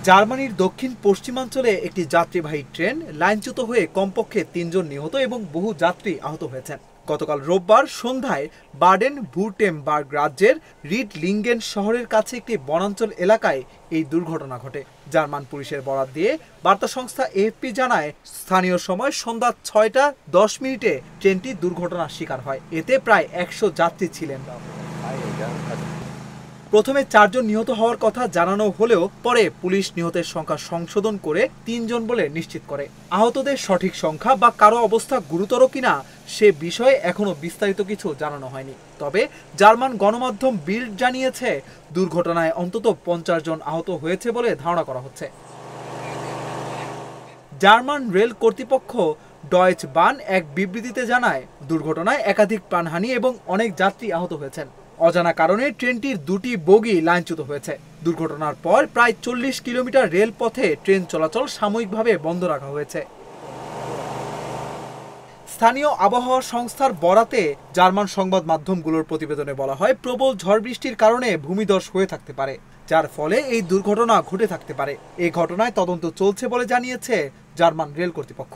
জার্মানির দক্ষিণ পশ্চিমাঞ্চলে একটি যাত্রীবাহী ট্রেন লাইনচ্যুত হয়ে কমপক্ষে ৩ জন নিহত এবং বহু যাত্রী আহত হয়েছেন। গতকাল রোববার সন্ধ্যায় বাডেন ভুরটেমবার্গ রাজ্যের রিডলিঙ্গেন শহরের কাছে একটি বনাঞ্চল এলাকায় এই দুর্ঘটনা ঘটে। জার্মান পুলিশের বরাত দিয়ে বার্তা সংস্থা এএফপি জানায়, স্থানীয় সময় সন্ধ্যা ৬টা ১০ মিনিটে ট্রেনটি দুর্ঘটনার শিকার হয়। এতে প্রায় ১০০ যাত্রী ছিলেন। প্রথমে ৪ জন নিহত হওয়ার কথা জানানো হলেও পরে পুলিশ নিহতের সংখ্যা সংশোধন করে ৩ জন বলে নিশ্চিত করে। আহতদের সঠিক সংখ্যা বা কারো অবস্থা গুরুতর কিনা সে বিষয়ে এখনো বিস্তারিত কিছু জানানো হয়নি। তবে জার্মান গণমাধ্যম বিল্ড জানিয়েছে, দুর্ঘটনায় অন্তত ৫০ জন আহত হয়েছে বলে ধারণা করা হচ্ছে। জার্মান রেল কর্তৃপক্ষ ডয়েচ বান এক বিবৃতিতে জানায়, দুর্ঘটনায় একাধিক প্রাণহানি এবং অনেক যাত্রী আহত হয়েছেন। অজানা কারণে ট্রেনটির ২টি বগি লাইনচ্যুত হয়েছে। দুর্ঘটনার পর প্রায় ৪০ কিলোমিটার রেলপথে ট্রেন চলাচল সাময়িকভাবে বন্ধ রাখা হয়েছে। স্থানীয় আবহাওয়া সংস্থার বরাতে জার্মান সংবাদ মাধ্যমগুলোর প্রতিবেদনে বলা হয়, প্রবল ঝড় বৃষ্টির কারণে ভূমিধস হয়ে থাকতে পারে, যার ফলে এই দুর্ঘটনা ঘটে থাকতে পারে। এই ঘটনায় তদন্ত চলছে বলে জানিয়েছে জার্মান রেল কর্তৃপক্ষ।